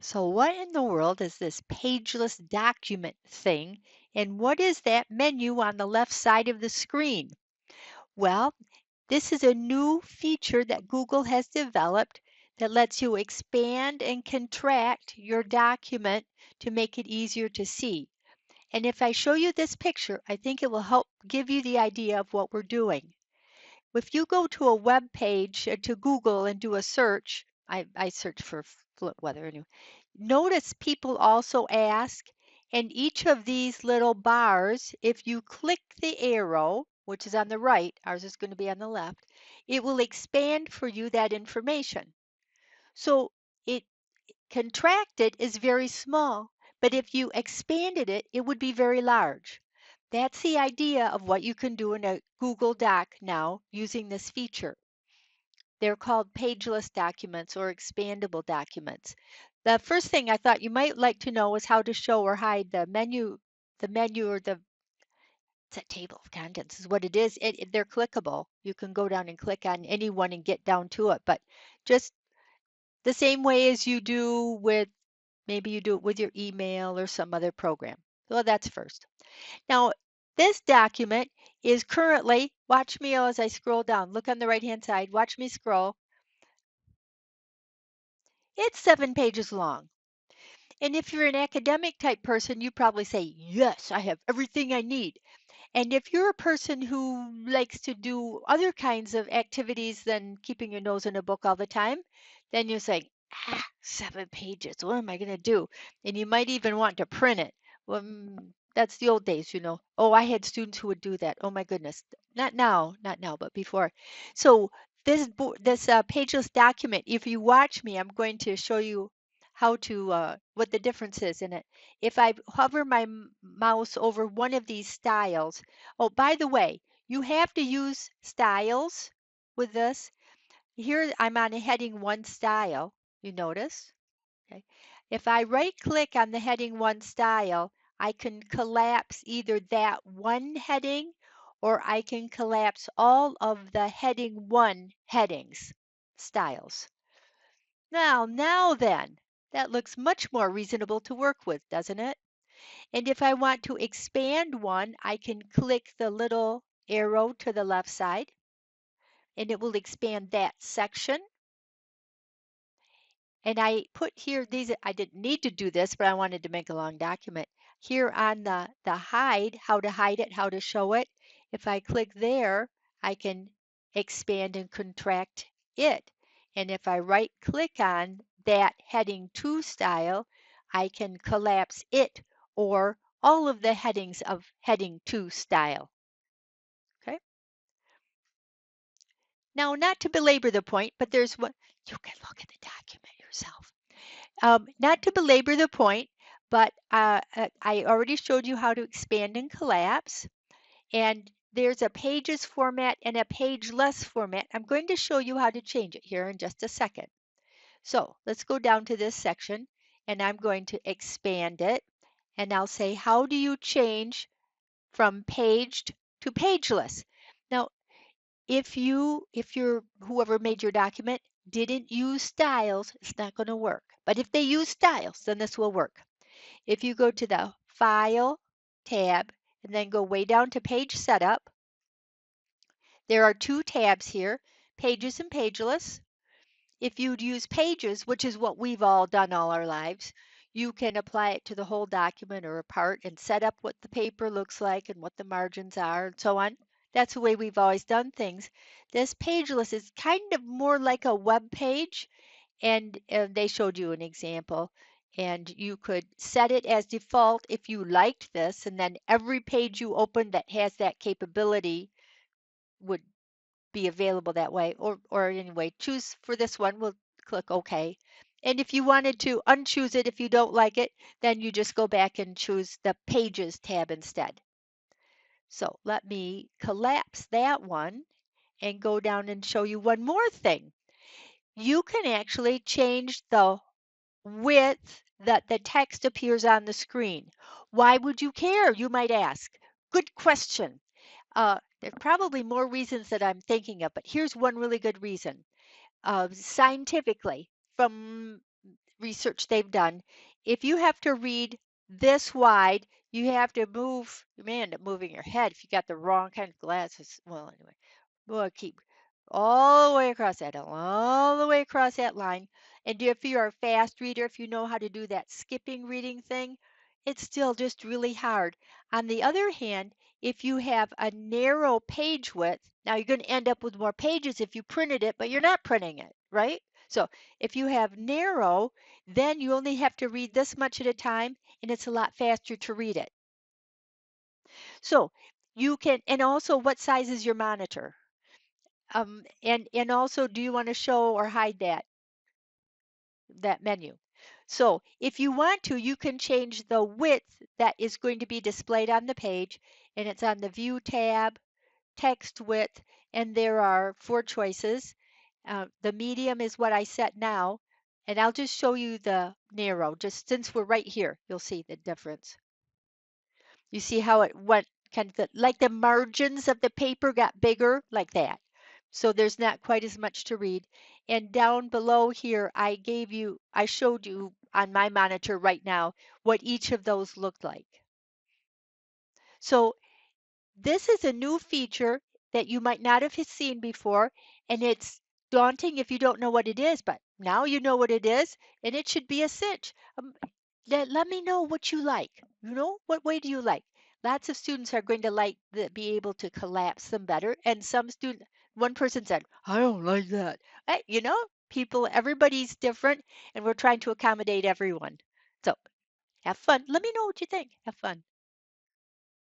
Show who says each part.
Speaker 1: So what in the world is this pageless document thing? And what is that menu on the left side of the screen? Well, this is a new feature that Google has developed that lets you expand and contract your document to make it easier to see. And if I show you this picture, I think it will help give you the idea of what we're doing. If you go to a web page to Google and do a search, I search for flip weather anyway. Notice people also ask, and each of these little bars, if you click the arrow, which is on the right, ours is going to be on the left, it will expand for you that information. So it contracted is very small, but if you expanded it, it would be very large. That's the idea of what you can do in a Google Doc now using this feature. They're called pageless documents or expandable documents. The first thing I thought you might like to know is how to show or hide the menu or it's a table of contents is what it is. They're clickable. You can go down and click on any one and get down to it, but just the same way as you do with maybe you do it with your email or some other program. Well, that's first. Now, this document is currently, watch me as I scroll down. Look on the right-hand side. Watch me scroll. It's 7 pages long. And if you're an academic type person, you probably say, yes, I have everything I need. And if you're a person who likes to do other kinds of activities than keeping your nose in a book all the time, then you're saying, 7 pages, what am I going to do? And you might even want to print it. Well, that's the old days, you know. Oh, I had students who would do that. Oh my goodness. Not now, but before. So this pageless document, if you watch me, I'm going to show you how to what the difference is in it. If I hover my mouse over one of these styles, oh, by the way, you have to use styles with this. Here I'm on a heading 1 style, you notice. Okay. If I right click on the heading 1 style, I can collapse either that one heading or I can collapse all of the heading 1 headings, styles. Now then, that looks much more reasonable to work with, doesn't it? And if I want to expand one, I can click the little arrow to the left side and it will expand that section. And I put here these, I didn't need to do this, but I wanted to make a long document. Here on the hide, how to hide it, how to show it. If I click there, I can expand and contract it. And if I right click on that heading 2 style, I can collapse it or all of the headings of heading 2 style. Okay. Now, not to belabor the point, but there's what you can look at the document yourself. Not to belabor the point, but I already showed you how to expand and collapse. And there's a pages format and a pageless format. I'm going to show you how to change it here in just a second. So let's go down to this section and I'm going to expand it. And I'll say, how do you change from paged to pageless? Now, if you're whoever made your document didn't use styles, it's not going to work. But if they use styles, then this will work. If you go to the File tab and then go way down to Page Setup, there are 2 tabs here, Pages and Pageless. If you'd use Pages, which is what we've all done all our lives, you can apply it to the whole document or a part and set up what the paper looks like and what the margins are and so on. That's the way we've always done things. This Pageless is kind of more like a web page, and they showed you an example. And you could set it as default if you liked this, and then every page you open that has that capability would be available that way. Or anyway, choose for this one. We'll click OK. And if you wanted to unchoose it, if you don't like it, then you just go back and choose the Pages tab instead. So let me collapse that one and go down and show you one more thing. You can actually change the width that the text appears on the screen. Why would you care, you might ask? Good question. There are probably more reasons that I'm thinking of, but here's one really good reason. Scientifically, from research they've done. If you have to read this wide, you have to move, you may end up moving your head if you got the wrong kind of glasses. Well, anyway, we'll keep all the way across that, all the way across that line. And if you're a fast reader, if you know how to do that skipping reading thing, it's still just really hard. On the other hand, if you have a narrow page width, now you're going to end up with more pages if you printed it, but you're not printing it, right? So if you have narrow, then you only have to read this much at a time, and it's a lot faster to read it. So you can, and also what size is your monitor? And also, do you want to show or hide that menu? So if you want to, you can change the width that is going to be displayed on the page, and it's on the View tab, Text Width, and there are 4 choices. The medium is what I set now, and I'll just show you the narrow, just since we're right here, you'll see the difference. You see how it went kind of like the margins of the paper got bigger like that. So there's not quite as much to read. And down below here, I showed you on my monitor right now what each of those looked like. So this is a new feature that you might not have seen before, and it's daunting if you don't know what it is, but now you know what it is, and it should be a cinch. Let me know what you like. You know, what way do you like? Lots of students are going to be able to collapse them better, and one person said, I don't like that. You know, everybody's different, and we're trying to accommodate everyone. So have fun. Let me know what you think. Have fun.